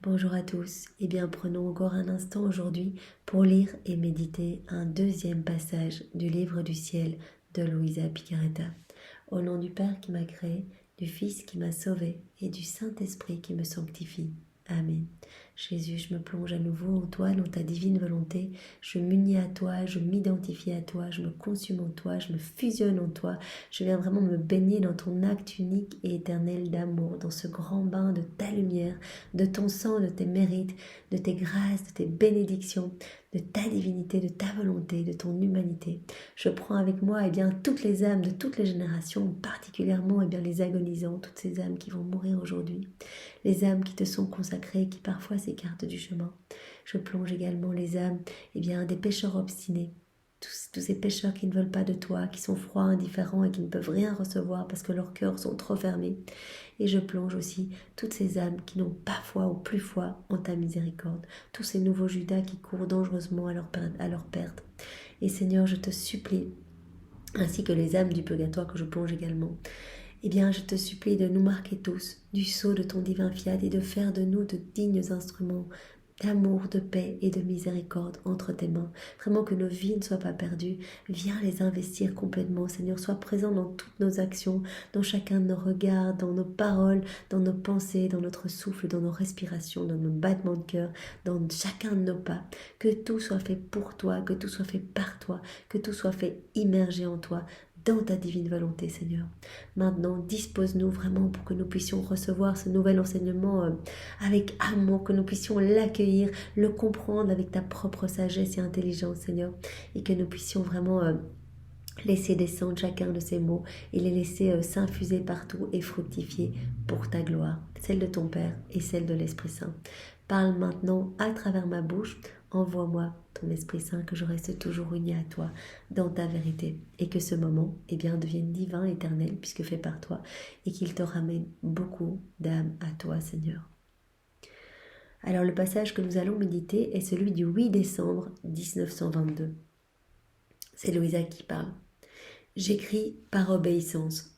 Bonjour à tous, et bien prenons encore un instant aujourd'hui pour lire et méditer un deuxième passage du livre du ciel de Luisa Picaretta. Au nom du Père qui m'a créé, du Fils qui m'a sauvé et du Saint-Esprit qui me sanctifie. Amen. Jésus, je me plonge à nouveau en toi, dans ta divine volonté. Je m'unis à toi, je m'identifie à toi, je me consume en toi, je me fusionne en toi. Je viens vraiment me baigner dans ton acte unique et éternel d'amour, dans ce grand bain de ta lumière, de ton sang, de tes mérites, de tes grâces, de tes bénédictions, de ta divinité, de ta volonté, de ton humanité. Je prends avec moi toutes les âmes de toutes les générations, particulièrement les agonisants, toutes ces âmes qui vont mourir aujourd'hui, les âmes qui te sont consacrées, qui parfois s'écartent du chemin. Je plonge également les âmes des pécheurs obstinés, tous ces pécheurs qui ne veulent pas de toi, qui sont froids, indifférents et qui ne peuvent rien recevoir parce que leurs cœurs sont trop fermés. Et je plonge aussi toutes ces âmes qui n'ont pas foi ou plus foi en ta miséricorde, tous ces nouveaux Judas qui courent dangereusement à leur perte. Et Seigneur, je te supplie, ainsi que les âmes du purgatoire que je plonge également, je te supplie de nous marquer tous du sceau de ton divin fiat et de faire de nous de dignes instruments d'amour, de paix et de miséricorde entre tes mains. Vraiment que nos vies ne soient pas perdues. Viens les investir complètement, Seigneur. Sois présent dans toutes nos actions, dans chacun de nos regards, dans nos paroles, dans nos pensées, dans notre souffle, dans nos respirations, dans nos battements de cœur, dans chacun de nos pas. Que tout soit fait pour toi, que tout soit fait par toi, que tout soit fait immergé en toi, dans ta divine volonté, Seigneur. Maintenant, dispose-nous vraiment pour que nous puissions recevoir ce nouvel enseignement avec amour, que nous puissions l'accueillir, le comprendre avec ta propre sagesse et intelligence, Seigneur, et que nous puissions vraiment laisser descendre chacun de ces mots et les laisser s'infuser partout et fructifier pour ta gloire, celle de ton Père et celle de l'Esprit Saint. Parle maintenant à travers ma bouche, envoie-moi ton Esprit Saint, que je reste toujours uni à toi dans ta vérité et que ce moment devienne divin, éternel, puisque fait par toi, et qu'il te ramène beaucoup d'âmes à toi, Seigneur. Alors le passage que nous allons méditer est celui du 8 décembre 1922. C'est Luisa qui parle. J'écris par obéissance.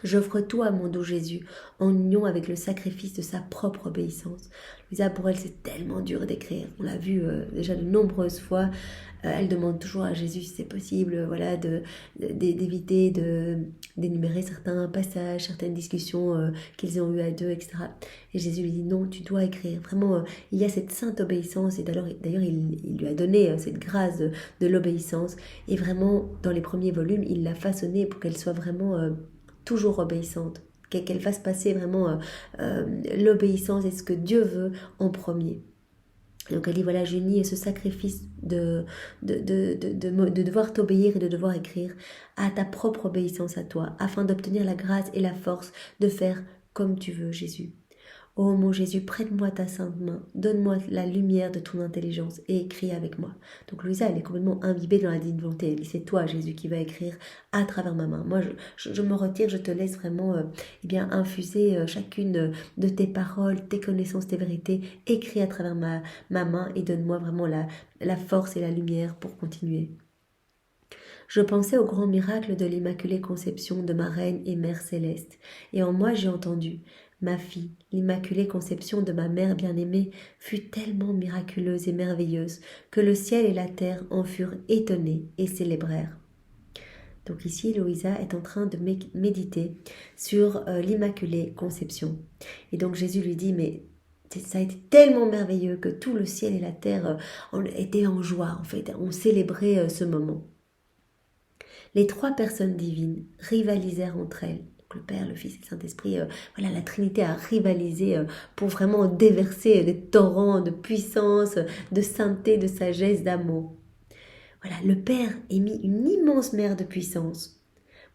J'offre tout à mon doux Jésus en union avec le sacrifice de sa propre obéissance. Luisa, pour elle, c'est tellement dur d'écrire. On l'a vu déjà de nombreuses fois. Elle demande toujours à Jésus si c'est possible, d'éviter d'énumérer certains passages, certaines discussions qu'ils ont eues à deux, etc. Et Jésus lui dit non, tu dois écrire. Vraiment, il y a cette sainte obéissance. Et d'ailleurs, il lui a donné cette grâce de l'obéissance. Et vraiment, dans les premiers volumes, il l'a façonnée pour qu'elle soit vraiment toujours obéissante, qu'elle fasse passer vraiment l'obéissance et ce que Dieu veut en premier. Donc elle dit voilà, j'unis ce sacrifice de devoir t'obéir et de devoir écrire à ta propre obéissance à toi, afin d'obtenir la grâce et la force de faire comme tu veux, Jésus. Ô mon Jésus, prête-moi ta sainte main, donne-moi la lumière de ton intelligence et écris avec moi. Donc Louisa, elle est complètement imbibée dans la divine volonté. Elle dit, c'est toi, Jésus, qui va écrire à travers ma main. Moi, je me retire, je te laisse vraiment infuser chacune de tes paroles, tes connaissances, tes vérités. Écris à travers ma main et donne-moi vraiment la force et la lumière pour continuer. Je pensais au grand miracle de l'Immaculée Conception de ma Reine et Mère Céleste, et en moi j'ai entendu, ma fille, l'Immaculée Conception de ma Mère bien-aimée fut tellement miraculeuse et merveilleuse que le ciel et la terre en furent étonnés et célébrèrent. Donc ici, Louisa est en train de méditer sur l'Immaculée Conception. Et donc Jésus lui dit, mais ça a été tellement merveilleux que tout le ciel et la terre étaient en joie, en fait, on célébrait ce moment. Les trois personnes divines rivalisèrent entre elles. Donc le Père, le Fils et le Saint-Esprit, la Trinité a rivalisé pour vraiment déverser des torrents de puissance, de sainteté, de sagesse, d'amour. Voilà, le Père émit une immense mer de puissance.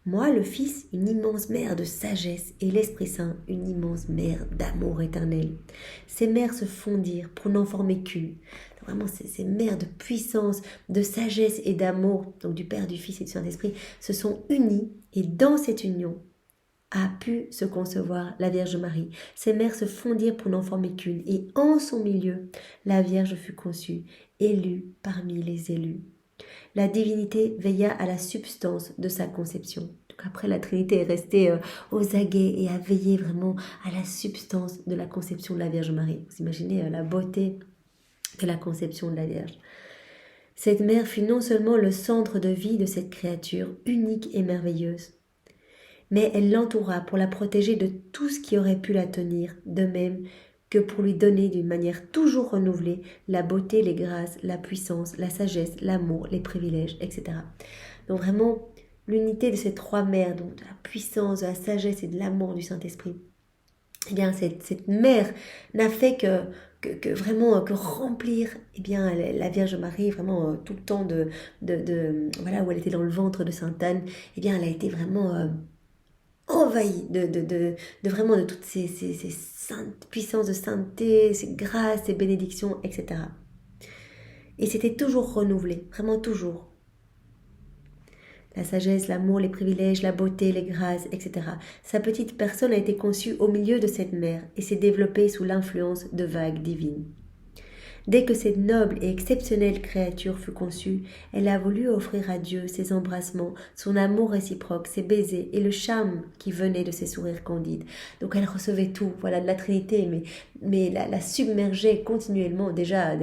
Moi, le Fils, une immense mer de sagesse et l'Esprit Saint, une immense mer d'amour éternel. Ces mers se fondirent pour n'en former qu'une. Vraiment, ces mers de puissance, de sagesse et d'amour, donc du Père, du Fils et du Saint-Esprit, se sont unies et dans cette union a pu se concevoir la Vierge Marie. Ces mers se fondirent pour n'en former qu'une et en son milieu, la Vierge fut conçue, élue parmi les élus. La divinité veilla à la substance de sa conception. Donc après, la Trinité est restée aux aguets et a veillé vraiment à la substance de la conception de la Vierge Marie. Vous imaginez la beauté de la conception de la Vierge. Cette mère fut non seulement le centre de vie de cette créature unique et merveilleuse, mais elle l'entoura pour la protéger de tout ce qui aurait pu la tenir, de même que pour lui donner d'une manière toujours renouvelée la beauté, les grâces, la puissance, la sagesse, l'amour, les privilèges, etc. Donc vraiment, l'unité de ces trois mères, donc de la puissance, de la sagesse et de l'amour du Saint-Esprit, eh bien cette mère n'a fait que vraiment que remplir eh bien la Vierge Marie vraiment tout le temps voilà où elle était dans le ventre de Sainte Anne, eh bien elle a été vraiment envahie de vraiment de toutes ces saintes puissances de sainteté, ces grâces, ces bénédictions, etc. Et c'était toujours renouvelé, vraiment toujours. La sagesse, l'amour, les privilèges, la beauté, les grâces, etc. Sa petite personne a été conçue au milieu de cette mer et s'est développée sous l'influence de vagues divines. Dès que cette noble et exceptionnelle créature fut conçue, elle a voulu offrir à Dieu ses embrassements, son amour réciproque, ses baisers et le charme qui venait de ses sourires candides. Donc elle recevait tout, voilà, de la Trinité, mais la submergeait continuellement déjà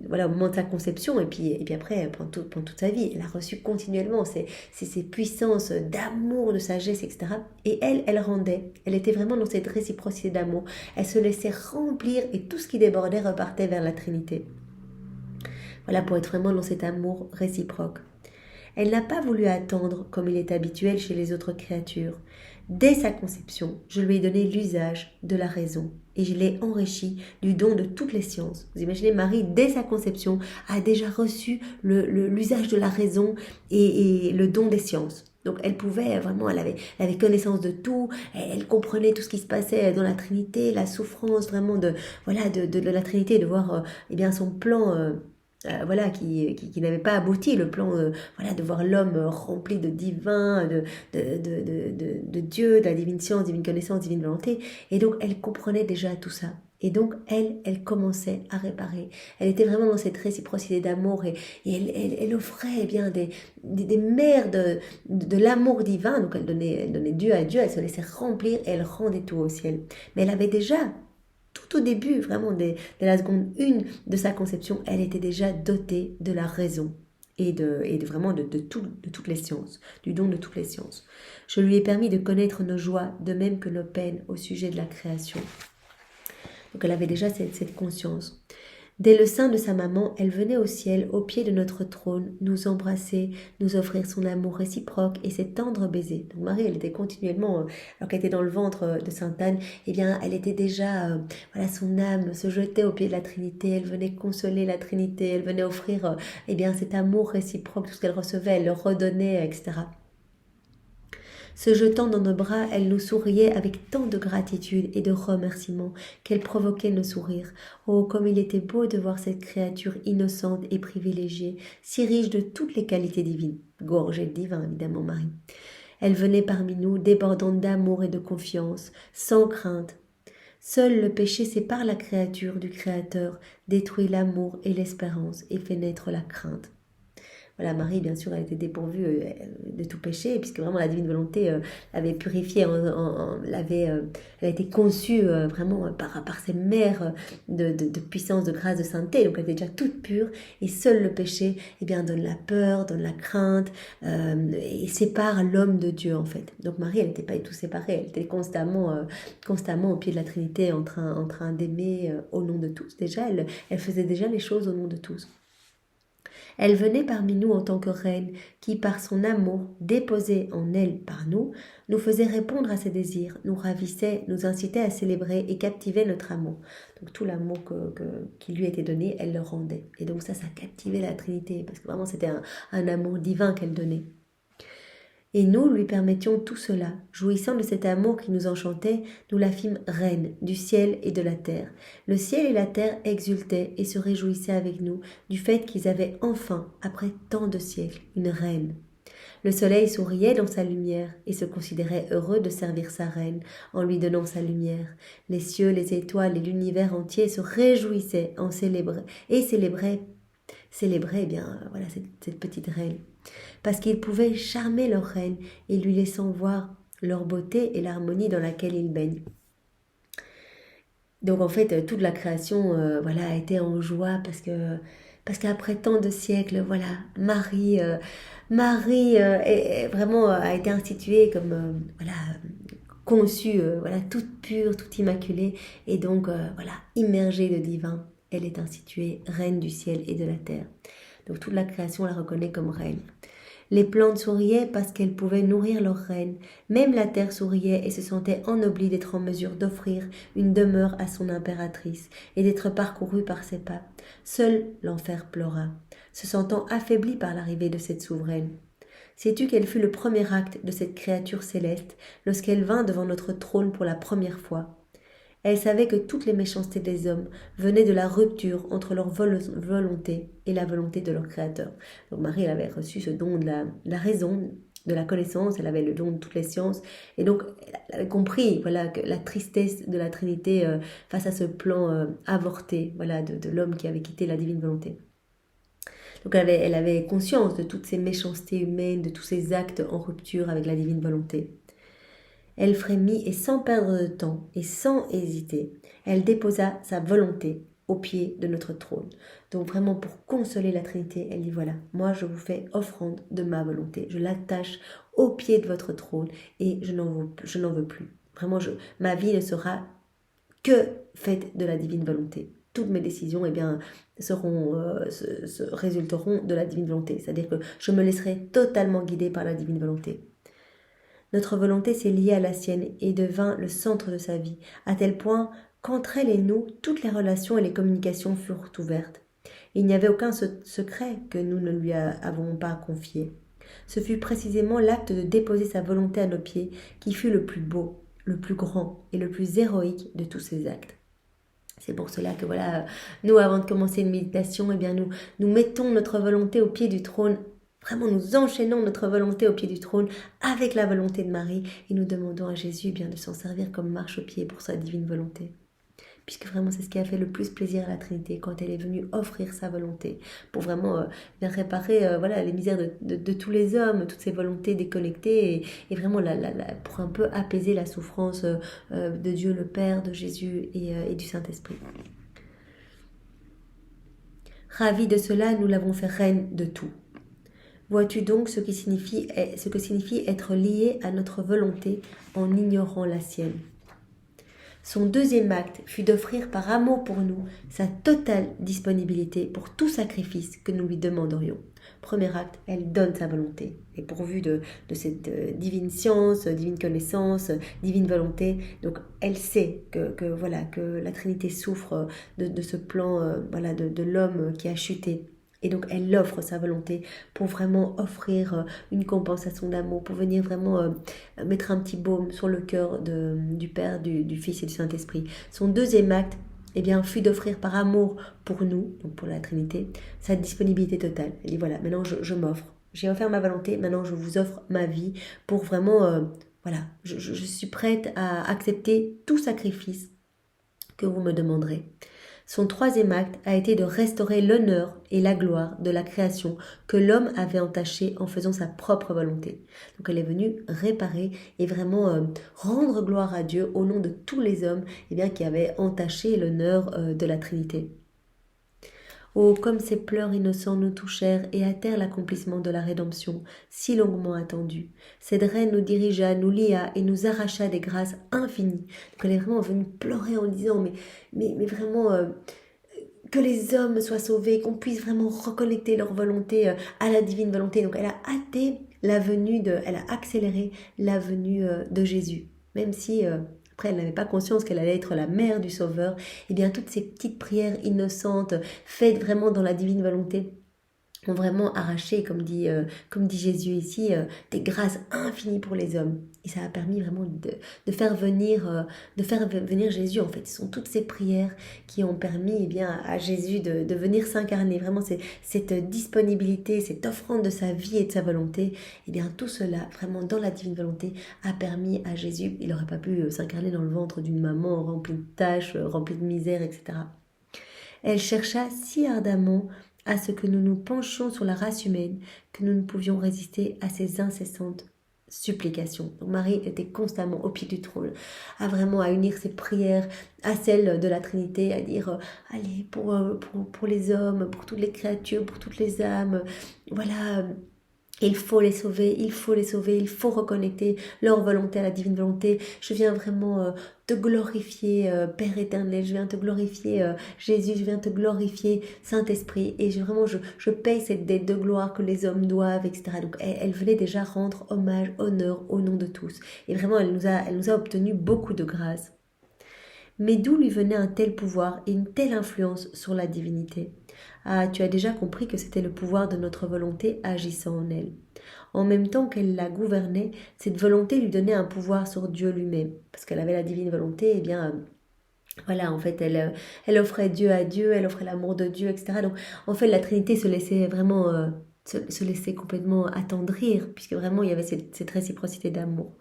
voilà, au moment de sa conception et puis après pendant toute sa vie. Elle a reçu continuellement ces puissances d'amour, de sagesse, etc. Et elle rendait. Elle était vraiment dans cette réciprocité d'amour. Elle se laissait remplir et tout ce qui débordait repartait vers la Trinité. Voilà, pour être vraiment dans cet amour réciproque. Elle n'a pas voulu attendre comme il est habituel chez les autres créatures. Dès sa conception, je lui ai donné l'usage de la raison et je l'ai enrichi du don de toutes les sciences. Vous imaginez, Marie, dès sa conception, a déjà reçu l'usage de la raison et le don des sciences. Donc elle pouvait vraiment, elle avait connaissance de tout, elle comprenait tout ce qui se passait dans la Trinité, la souffrance vraiment de la Trinité, de voir eh bien son plan voilà, qui n'avait pas abouti, le plan voilà, de voir l'homme rempli de divin, de Dieu, de la divine science, divine connaissance, divine volonté. Et donc, elle comprenait déjà tout ça. Et donc, elle commençait à réparer. Elle était vraiment dans cette réciprocité d'amour et elle offrait eh bien des mers de l'amour divin. Donc, elle donnait Dieu à Dieu, elle se laissait remplir et elle rendait tout au ciel. Mais elle avait déjà tout au début, vraiment, dès la seconde 1 de sa conception, elle était déjà dotée de la raison et vraiment de toutes les sciences, du don de toutes les sciences. Je lui ai permis de connaître nos joies, de même que nos peines au sujet de la création. Donc elle avait déjà cette conscience. Dès le sein de sa maman, elle venait au ciel, au pied de notre trône, nous embrasser, nous offrir son amour réciproque et ses tendres baisers. Donc Marie, elle était continuellement, alors qu'elle était dans le ventre de Sainte Anne, eh bien, elle était déjà, voilà, son âme se jetait au pied de la Trinité, elle venait consoler la Trinité, elle venait offrir, eh bien, cet amour réciproque, tout ce qu'elle recevait, elle le redonnait, etc. Se jetant dans nos bras, elle nous souriait avec tant de gratitude et de remerciement qu'elle provoquait nos sourires. Oh, comme il était beau de voir cette créature innocente et privilégiée, si riche de toutes les qualités divines. Gorgée de divin, évidemment, Marie. Elle venait parmi nous, débordante d'amour et de confiance, sans crainte. Seul le péché sépare la créature du Créateur, détruit l'amour et l'espérance et fait naître la crainte. Voilà, Marie, bien sûr, elle était dépourvue de tout péché, puisque vraiment la divine volonté l'avait purifiée, elle a été conçue vraiment par ces mères de puissance, de grâce, de sainteté, donc elle était déjà toute pure, et seul le péché eh bien, donne la peur, donne la crainte, et sépare l'homme de Dieu, en fait. Donc Marie, elle n'était pas du tout séparée, elle était constamment au pied de la Trinité, en train d'aimer au nom de tous. Déjà, elle faisait déjà les choses au nom de tous. Elle venait parmi nous en tant que reine qui, par son amour déposé en elle par nous faisait répondre à ses désirs, nous ravissait, nous incitait à célébrer et captivait notre amour. Donc tout l'amour qui lui était donné, elle le rendait. Et donc ça captivait la Trinité, parce que vraiment c'était un amour divin qu'elle donnait. Et nous lui permettions tout cela. Jouissant de cet amour qui nous enchantait, nous la fîmes reine du ciel et de la terre. Le ciel et la terre exultaient et se réjouissaient avec nous du fait qu'ils avaient enfin, après tant de siècles, une reine. Le soleil souriait dans sa lumière et se considérait heureux de servir sa reine en lui donnant sa lumière. Les cieux, les étoiles et l'univers entier se réjouissaient célébraient eh bien voilà cette petite reine. parce qu'ils pouvaient charmer leur reine et lui laissant voir leur beauté et l'harmonie dans laquelle ils baignent. Donc en fait, toute la création voilà, a été en joie parce qu'après tant de siècles, voilà, Marie vraiment a été instituée comme voilà, conçue, voilà, toute pure, toute immaculée, et donc voilà, immergée de divin. Elle est instituée reine du ciel et de la terre. Donc toute la création la reconnaît comme reine. Les plantes souriaient parce qu'elles pouvaient nourrir leur reine. Même la terre souriait et se sentait ennoblie d'être en mesure d'offrir une demeure à son impératrice et d'être parcourue par ses pas. Seul l'enfer pleura, se sentant affaibli par l'arrivée de cette souveraine. Sais-tu quel fut le premier acte de cette créature céleste lorsqu'elle vint devant notre trône pour la première fois? Elle savait que toutes les méchancetés des hommes venaient de la rupture entre leur volonté et la volonté de leur Créateur. Donc Marie, elle avait reçu ce don de la raison, de la connaissance, elle avait le don de toutes les sciences, et donc elle avait compris voilà, que la tristesse de la Trinité face à ce plan avorté voilà, de l'homme qui avait quitté la divine volonté. Donc elle avait conscience de toutes ces méchancetés humaines, de tous ces actes en rupture avec la divine volonté. Elle frémit et sans perdre de temps et sans hésiter, elle déposa sa volonté au pied de notre trône. Donc vraiment pour consoler la Trinité, elle dit voilà, moi je vous fais offrande de ma volonté. Je l'attache au pied de votre trône et je n'en veux plus. Vraiment, ma vie ne sera que faite de la divine volonté. Toutes mes décisions résulteront de la divine volonté. C'est-à-dire que je me laisserai totalement guider par la divine volonté. Notre volonté s'est liée à la sienne et devint le centre de sa vie, à tel point qu'entre elle et nous, toutes les relations et les communications furent ouvertes. Il n'y avait aucun secret que nous ne lui avons pas confié. Ce fut précisément l'acte de déposer sa volonté à nos pieds qui fut le plus beau, le plus grand et le plus héroïque de tous ces actes. C'est pour cela que voilà, nous, avant de commencer une méditation, nous mettons notre volonté au pied du trône. Vraiment, nous enchaînons notre volonté au pied du trône avec la volonté de Marie et nous demandons à Jésus de s'en servir comme marche-pied pour sa divine volonté. Puisque vraiment, c'est ce qui a fait le plus plaisir à la Trinité quand elle est venue offrir sa volonté pour vraiment réparer voilà, les misères de tous les hommes, toutes ces volontés déconnectées et vraiment pour un peu apaiser la souffrance de Dieu le Père, de Jésus et du Saint-Esprit. Ravis de cela, nous l'avons fait reine de tout. Vois-tu donc ce que signifie être lié à notre volonté en ignorant la sienne? Son deuxième acte fut d'offrir par amour pour nous sa totale disponibilité pour tout sacrifice que nous lui demanderions. Premier acte, elle donne sa volonté. Et pourvue de cette divine science, divine connaissance, divine volonté, donc elle sait que la Trinité souffre de ce plan de l'homme qui a chuté. Et donc, elle offre sa volonté pour vraiment offrir une compensation d'amour, pour venir vraiment mettre un petit baume sur le cœur du Père, du Fils et du Saint-Esprit. Son deuxième acte, fut d'offrir par amour pour nous, donc pour la Trinité, sa disponibilité totale. Elle dit, voilà, maintenant je m'offre. J'ai offert ma volonté, maintenant je vous offre ma vie pour vraiment, je suis prête à accepter tout sacrifice que vous me demanderez. Son troisième acte a été de restaurer l'honneur et la gloire de la création que l'homme avait entachée en faisant sa propre volonté. Donc elle est venue réparer et vraiment rendre gloire à Dieu au nom de tous les hommes qui avaient entaché l'honneur de la Trinité. Oh, comme ces pleurs innocents nous touchèrent et hâtèrent l'accomplissement de la rédemption, si longuement attendue. Cette reine nous dirigea, nous lia et nous arracha des grâces infinies. Donc elle est vraiment venue pleurer en disant, mais vraiment, que les hommes soient sauvés, qu'on puisse vraiment reconnecter leur volonté à la divine volonté. Donc elle a hâté elle a accéléré la venue de Jésus. Même si... après, elle n'avait pas conscience qu'elle allait être la mère du Sauveur. Toutes ces petites prières innocentes, faites vraiment dans la divine volonté, ont vraiment arraché, comme dit Jésus ici, des grâces infinies pour les hommes. Et ça a permis vraiment de faire venir Jésus, en fait. Ce sont toutes ces prières qui ont permis à Jésus de venir s'incarner. Vraiment, cette disponibilité, cette offrande de sa vie et de sa volonté, tout cela, vraiment dans la divine volonté, a permis à Jésus, il n'aurait pas pu s'incarner dans le ventre d'une maman remplie de tâches, remplie de misère, etc. Elle chercha si ardemment à ce que nous nous penchions sur la race humaine, que nous ne pouvions résister à ses incessantes supplications. Donc Marie était constamment au pied du trône, à unir ses prières à celles de la Trinité, à dire allez pour les hommes, pour toutes les créatures, pour toutes les âmes, voilà. Il faut les sauver, il faut les sauver, il faut reconnecter leur volonté à la divine volonté. Je viens vraiment te glorifier, Père éternel, je viens te glorifier, Jésus, je viens te glorifier, Saint-Esprit. Et je paye cette dette de gloire que les hommes doivent, etc. Donc elle venait déjà rendre hommage, honneur au nom de tous. Et vraiment, elle nous a obtenu beaucoup de grâce. Mais d'où lui venait un tel pouvoir et une telle influence sur la divinité? Ah, tu as déjà compris que c'était le pouvoir de notre volonté agissant en elle. En même temps qu'elle la gouvernait, cette volonté lui donnait un pouvoir sur Dieu lui-même. Parce qu'elle avait la divine volonté, eh bien, voilà, en fait, elle offrait Dieu à Dieu, elle offrait l'amour de Dieu, etc. Donc, en fait, la Trinité se laissait vraiment, se laissait complètement attendrir, puisque vraiment, il y avait cette réciprocité d'amour.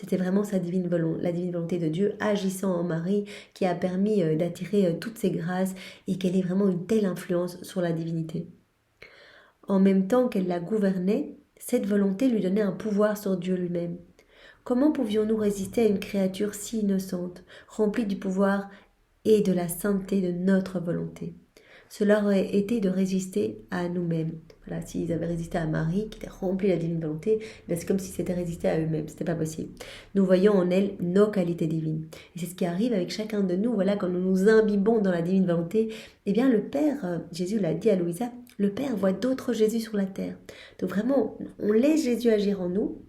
C'était vraiment la divine volonté de Dieu agissant en Marie qui a permis d'attirer toutes ces grâces et qu'elle ait vraiment une telle influence sur la divinité. En même temps qu'elle la gouvernait, cette volonté lui donnait un pouvoir sur Dieu lui-même. Comment pouvions-nous résister à une créature si innocente, remplie du pouvoir et de la sainteté de notre volonté? Cela aurait été de résister à nous-mêmes. Voilà, s'ils avaient résisté à Marie, qui était remplie de la divine volonté, c'est comme si c'était résister à eux-mêmes. C'était pas possible. Nous voyons en elle nos qualités divines. Et c'est ce qui arrive avec chacun de nous. Voilà, quand nous nous imbibons dans la divine volonté, eh bien, le Père, Jésus l'a dit à Louisa, le Père voit d'autres Jésus sur la terre. Donc vraiment, on laisse Jésus agir en nous.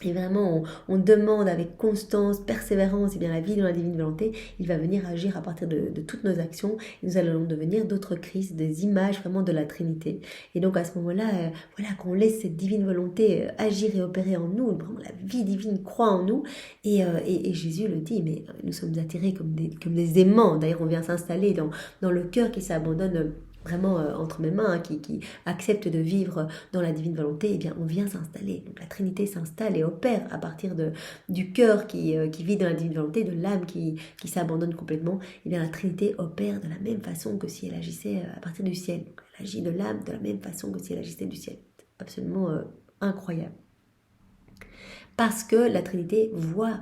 Et vraiment, on demande avec constance, persévérance, et bien la vie dans la divine volonté, il va venir agir à partir de toutes nos actions. Et nous allons devenir d'autres Christ, des images vraiment de la Trinité. Et donc à ce moment-là, voilà, qu'on laisse cette divine volonté agir et opérer en nous, vraiment la vie divine croît en nous. Et Jésus le dit, mais nous sommes attirés comme des aimants. D'ailleurs, on vient s'installer dans le cœur qui s'abandonne vraiment entre mes mains, qui accepte de vivre dans la divine volonté, eh bien on vient s'installer. Donc la Trinité s'installe et opère à partir du cœur qui vit dans la divine volonté, de l'âme qui s'abandonne complètement. Eh bien la Trinité opère de la même façon que si elle agissait à partir du ciel. Donc, elle agit de l'âme de la même façon que si elle agissait du ciel. C'est absolument incroyable. Parce que la Trinité voit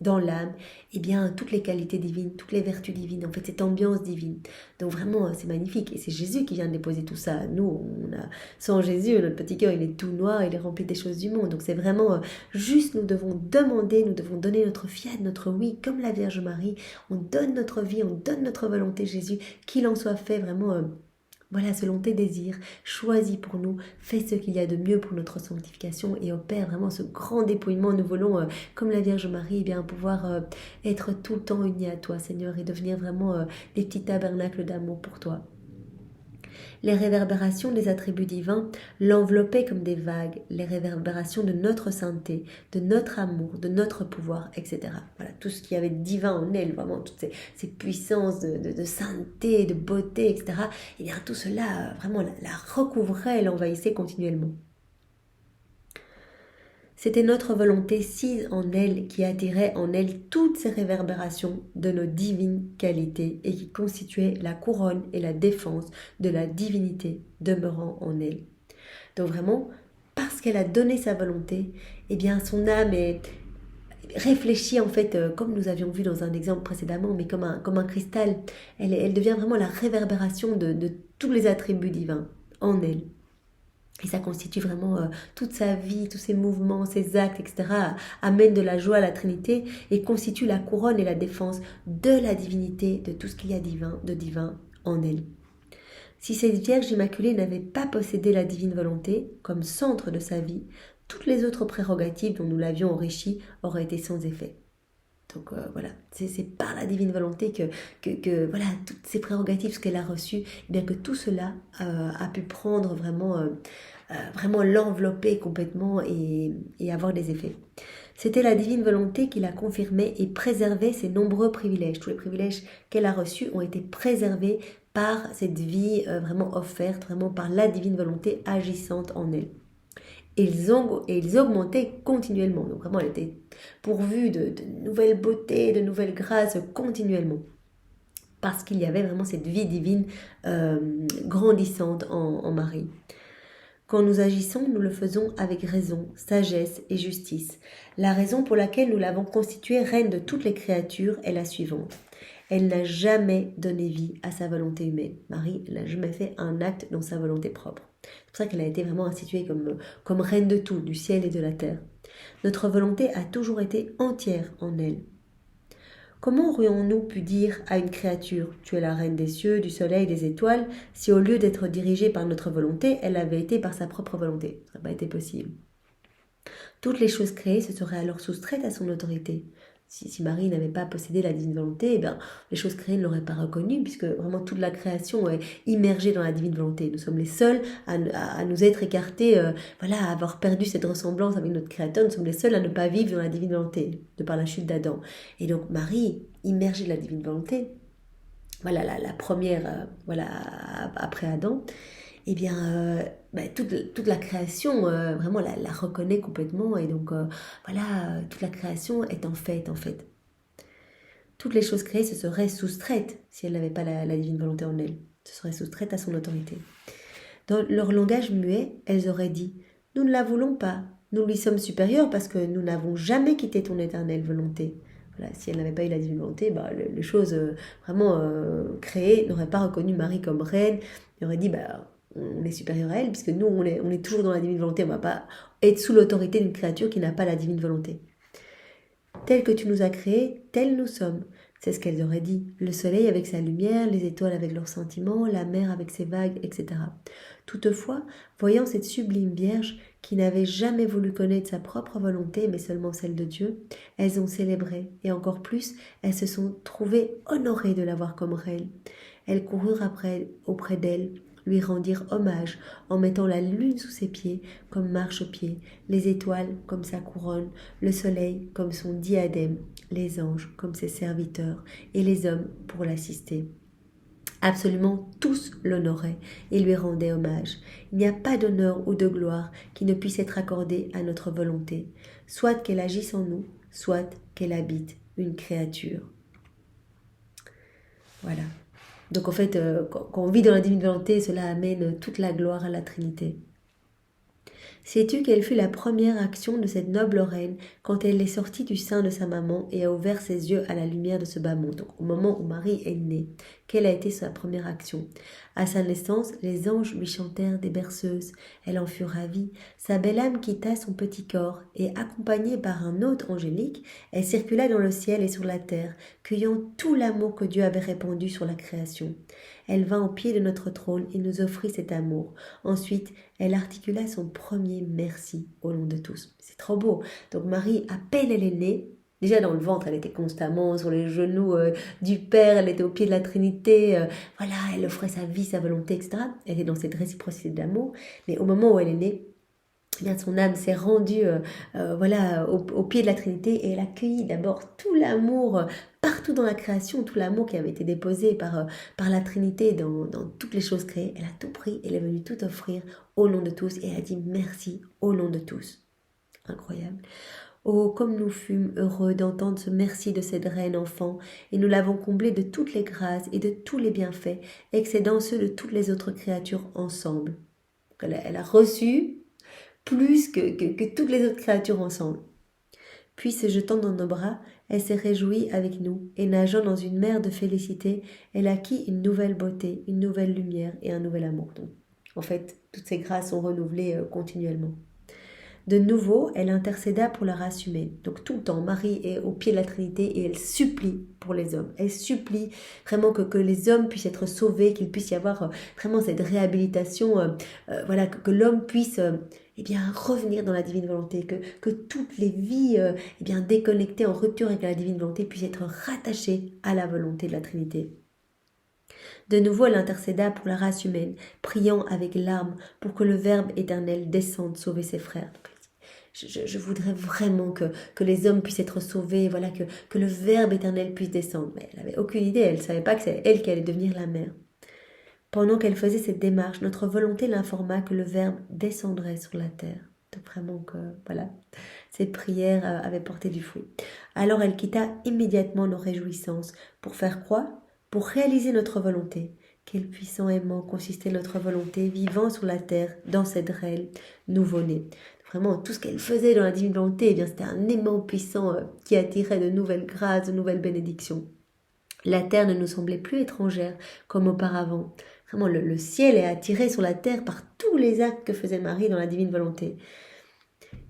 dans l'âme, eh bien, toutes les qualités divines, toutes les vertus divines, en fait, cette ambiance divine. Donc vraiment, c'est magnifique. Et c'est Jésus qui vient de déposer tout ça. Nous, sans Jésus, notre petit cœur, il est tout noir, il est rempli des choses du monde. Donc c'est vraiment juste, nous devons demander, nous devons donner notre fiat, notre oui, comme la Vierge Marie. On donne notre vie, on donne notre volonté, Jésus, qu'il en soit fait vraiment... Voilà, selon tes désirs, choisis pour nous, fais ce qu'il y a de mieux pour notre sanctification et opère vraiment ce grand dépouillement. Nous voulons, comme la Vierge Marie, eh bien, pouvoir être tout le temps unis à toi, Seigneur, et devenir vraiment des petits tabernacles d'amour pour toi. Les réverbérations des attributs divins l'enveloppaient comme des vagues, les réverbérations de notre sainteté, de notre amour, de notre pouvoir, etc. Voilà, tout ce qui avait de divin en elle, vraiment toutes ces puissances de sainteté, de beauté, etc. Et bien tout cela, vraiment, la recouvrait, l'envahissait continuellement. C'était notre volonté sise en elle qui attirait en elle toutes ces réverbérations de nos divines qualités et qui constituait la couronne et la défense de la divinité demeurant en elle. Donc vraiment, parce qu'elle a donné sa volonté, eh bien son âme est réfléchie en fait, comme nous avions vu dans un exemple précédemment, mais comme un cristal. Elle devient vraiment la réverbération de tous les attributs divins en elle. Et ça constitue vraiment toute sa vie, tous ses mouvements, ses actes, etc. Amène de la joie à la Trinité et constitue la couronne et la défense de la divinité, de tout ce qu'il y a de divin en elle. Si cette Vierge Immaculée n'avait pas possédé la divine volonté comme centre de sa vie, toutes les autres prérogatives dont nous l'avions enrichie auraient été sans effet. Donc voilà, c'est par la divine volonté que voilà, toutes ces prérogatives, ce qu'elle a reçu, eh bien que tout cela a pu prendre vraiment l'envelopper complètement et avoir des effets. C'était la divine volonté qui la confirmait et préservait ses nombreux privilèges. Tous les privilèges qu'elle a reçus ont été préservés par cette vie vraiment offerte, vraiment par la divine volonté agissante en elle. Et ils augmentaient continuellement. Donc vraiment, elle était pourvue de nouvelles beautés, de nouvelles grâces continuellement. parce qu'il y avait vraiment cette vie divine grandissante en Marie. Quand nous agissons, nous le faisons avec raison, sagesse et justice. La raison pour laquelle nous l'avons constituée reine de toutes les créatures est la suivante. Elle n'a jamais donné vie à sa volonté humaine. Marie n'a jamais fait un acte dans sa volonté propre. C'est pour ça qu'elle a été vraiment instituée comme reine de tout, du ciel et de la terre. Notre volonté a toujours été entière en elle. Comment aurions-nous pu dire à une créature « Tu es la reine des cieux, du soleil, des étoiles » si au lieu d'être dirigée par notre volonté, elle avait été par sa propre volonté? Ça n'a pas été possible. Toutes les choses créées se seraient alors soustraites à son autorité. Si Marie n'avait pas possédé la divine volonté, les choses créées ne l'auraient pas reconnue, puisque vraiment toute la création est immergée dans la divine volonté. Nous sommes les seuls à nous être écartés, à avoir perdu cette ressemblance avec notre Créateur. Nous sommes les seuls à ne pas vivre dans la divine volonté, de par la chute d'Adam. Et donc Marie, immergée de la divine volonté, la première, après Adam, toute la création vraiment la reconnaît complètement, et donc toute la création est en fait. Toutes les choses créées se seraient soustraites si elle n'avait pas la divine volonté en elle, se seraient soustraites à son autorité. Dans leur langage muet, elles auraient dit « Nous ne la voulons pas, nous lui sommes supérieurs parce que nous n'avons jamais quitté ton éternelle volonté. » Voilà, si elle n'avait pas eu la divine volonté, les choses créées n'auraient pas reconnu Marie comme reine. Ils auraient dit on est supérieur à elle, puisque nous, on est toujours dans la divine volonté. On ne va pas être sous l'autorité d'une créature qui n'a pas la divine volonté. Tel que tu nous as créés, tels nous sommes. C'est ce qu'elles auraient dit. Le soleil avec sa lumière, les étoiles avec leurs sentiments, la mer avec ses vagues, etc. Toutefois, voyant cette sublime Vierge qui n'avait jamais voulu connaître sa propre volonté, mais seulement celle de Dieu, elles ont célébré, et encore plus, elles se sont trouvées honorées de l'avoir comme reine. Elles coururent auprès d'elle, lui rendirent hommage en mettant la lune sous ses pieds comme marchepied, les étoiles comme sa couronne, le soleil comme son diadème, les anges comme ses serviteurs et les hommes pour l'assister. Absolument tous l'honoraient et lui rendaient hommage. Il n'y a pas d'honneur ou de gloire qui ne puisse être accordé à notre volonté, soit qu'elle agisse en nous, soit qu'elle habite une créature. Voilà. Donc en fait, quand on vit dans la divine volonté, cela amène toute la gloire à la Trinité. Sais-tu quelle fut la première action de cette noble reine quand elle est sortie du sein de sa maman et a ouvert ses yeux à la lumière de ce bas monde? Donc au moment où Marie est née, quelle a été sa première action? À sa naissance, les anges lui chantèrent des berceuses. Elle en fut ravie. Sa belle âme quitta son petit corps et, accompagnée par un hôte angélique, elle circula dans le ciel et sur la terre, cueillant tout l'amour que Dieu avait répandu sur la création. Elle vint au pied de notre trône et nous offrit cet amour. Ensuite, elle articula son premier merci au nom de tous. C'est trop beau. Donc Marie, à peine elle est née, déjà dans le ventre, elle était constamment sur les genoux du Père, elle était au pied de la Trinité, elle offrait sa vie, sa volonté, etc. Elle était dans cette réciprocité d'amour. Mais au moment où elle est née, son âme s'est rendue au pied de la Trinité, et elle a accueilli d'abord tout l'amour partout dans la création, tout l'amour qui avait été déposé par la Trinité dans toutes les choses créées. Elle a tout pris, elle est venue tout offrir au nom de tous, et elle a dit merci au nom de tous. Incroyable. Oh, comme nous fûmes heureux d'entendre ce merci de cette reine enfant, et nous l'avons comblée de toutes les grâces et de tous les bienfaits, excédant ceux de toutes les autres créatures ensemble. Elle a reçu plus que toutes les autres créatures ensemble. Puis, se jetant dans nos bras, elle s'est réjouie avec nous, et nageant dans une mer de félicité, elle acquit une nouvelle beauté, une nouvelle lumière et un nouvel amour. Donc, en fait, toutes ces grâces sont renouvelées continuellement. De nouveau, elle intercéda pour la race humaine. Donc tout le temps, Marie est au pied de la Trinité et elle supplie pour les hommes. Elle supplie vraiment que les hommes puissent être sauvés, qu'il puisse y avoir vraiment cette réhabilitation, que l'homme puisse revenir dans la divine volonté, que toutes les vies déconnectées, en rupture avec la divine volonté, puissent être rattachées à la volonté de la Trinité. De nouveau, elle intercéda pour la race humaine, priant avec larmes pour que le Verbe éternel descende sauver ses frères. Je voudrais vraiment que les hommes puissent être sauvés, que le Verbe éternel puisse descendre. Mais elle n'avait aucune idée, elle ne savait pas que c'est elle qui allait devenir la mère. Pendant qu'elle faisait cette démarche, notre volonté l'informa que le Verbe descendrait sur la terre. Donc vraiment que, ses prières avaient porté du fruit. Alors elle quitta immédiatement nos réjouissances pour faire quoi? pour réaliser notre volonté. Quel puissant aimant consistait notre volonté vivant sur la terre dans cette grêle nouveau-né. Vraiment, tout ce qu'elle faisait dans la divine volonté, eh bien, c'était un aimant puissant qui attirait de nouvelles grâces, de nouvelles bénédictions. La terre ne nous semblait plus étrangère comme auparavant. Vraiment, le ciel est attiré sur la terre par tous les actes que faisait Marie dans la divine volonté.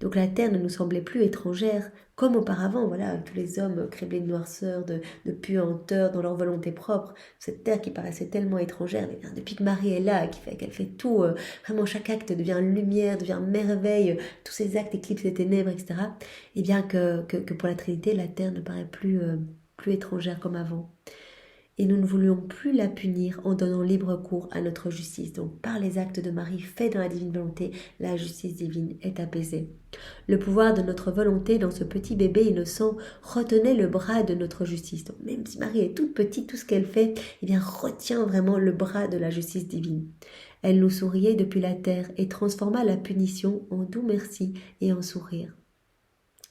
Donc la terre ne nous semblait plus étrangère comme auparavant, voilà, tous les hommes criblés de noirceur, de puanteur dans leur volonté propre, cette terre qui paraissait tellement étrangère, mais bien, depuis que Marie est là, qu'elle fait tout, vraiment chaque acte devient lumière, devient merveille, tous ces actes éclipsent les ténèbres, etc. Et bien que pour la Trinité, la terre ne paraît plus étrangère comme avant. Et nous ne voulions plus la punir en donnant libre cours à notre justice. Donc par les actes de Marie faits dans la divine volonté, la justice divine est apaisée. Le pouvoir de notre volonté dans ce petit bébé innocent retenait le bras de notre justice. Donc même si Marie est toute petite, tout ce qu'elle fait, eh bien retient vraiment le bras de la justice divine. Elle nous souriait depuis la terre et transforma la punition en doux merci et en sourire.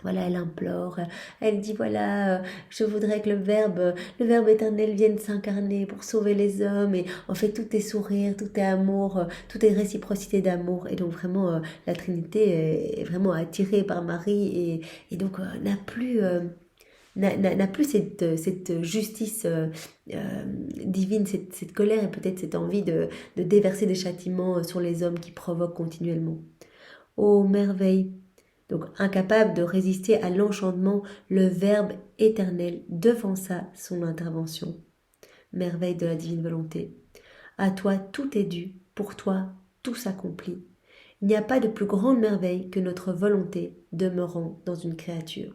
Voilà, elle implore, elle dit voilà, je voudrais que le verbe éternel vienne s'incarner pour sauver les hommes. Et en fait, tout est sourire, tout est amour, tout est réciprocité d'amour. Et donc vraiment, la Trinité est vraiment attirée par Marie et donc n'a plus cette justice divine, cette colère et peut-être cette envie de déverser des châtiments sur les hommes qui provoquent continuellement. Ô merveille! Donc, incapable de résister à l'enchantement, le Verbe éternel devança son intervention. Merveille de la divine volonté. À toi tout est dû, pour toi tout s'accomplit. Il n'y a pas de plus grande merveille que notre volonté demeurant dans une créature.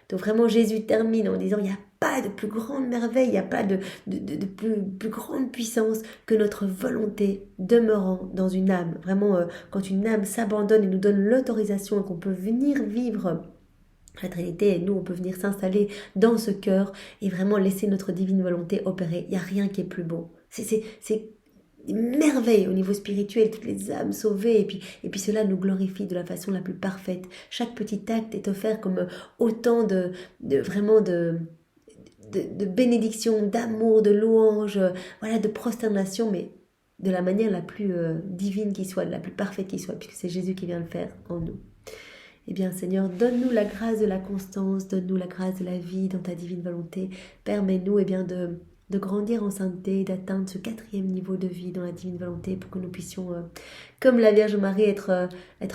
Donc vraiment Jésus termine en disant il n'y a pas de plus grande merveille, il n'y a pas de plus grande puissance que notre volonté demeurant dans une âme. Vraiment quand une âme s'abandonne et nous donne l'autorisation et qu'on peut venir vivre la Trinité et nous on peut venir s'installer dans ce cœur et vraiment laisser notre divine volonté opérer. Il n'y a rien qui est plus beau. C'est merveille au niveau spirituel, toutes les âmes sauvées, et puis cela nous glorifie de la façon la plus parfaite. Chaque petit acte est offert comme autant de bénédiction, d'amour, de louange, voilà, de prosternation, mais de la manière la plus divine qui soit, la plus parfaite qui soit, puisque c'est Jésus qui vient le faire en nous. Eh bien Seigneur, donne-nous la grâce de la constance, donne-nous la grâce de la vie dans ta divine volonté. Permets-nous de grandir en sainteté, d'atteindre ce 4e niveau de vie dans la divine volonté pour que nous puissions, comme la Vierge Marie, être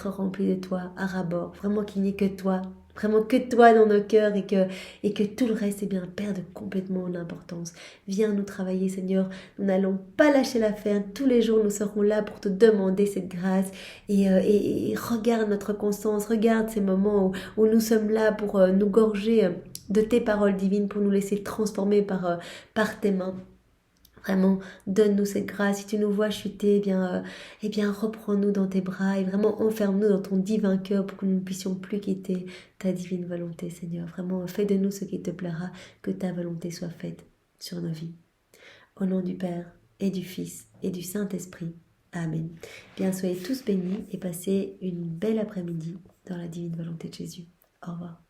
remplis de toi à ras-bord. Vraiment qu'il n'y ait que toi, vraiment que toi dans nos cœurs et que tout le reste, eh bien, perde complètement l'importance. Viens nous travailler, Seigneur. Nous n'allons pas lâcher l'affaire. Tous les jours, nous serons là pour te demander cette grâce et regarde notre constance, regarde ces moments où nous sommes là pour nous gorger de tes paroles divines, pour nous laisser transformer par tes mains. Vraiment, donne-nous cette grâce. Si tu nous vois chuter, eh bien, reprends-nous dans tes bras et vraiment enferme-nous dans ton divin cœur pour que nous ne puissions plus quitter ta divine volonté, Seigneur. Vraiment, fais de nous ce qui te plaira, que ta volonté soit faite sur nos vies. Au nom du Père et du Fils et du Saint-Esprit. Amen. Bien, soyez tous bénis et passez une belle après-midi dans la divine volonté de Jésus. Au revoir.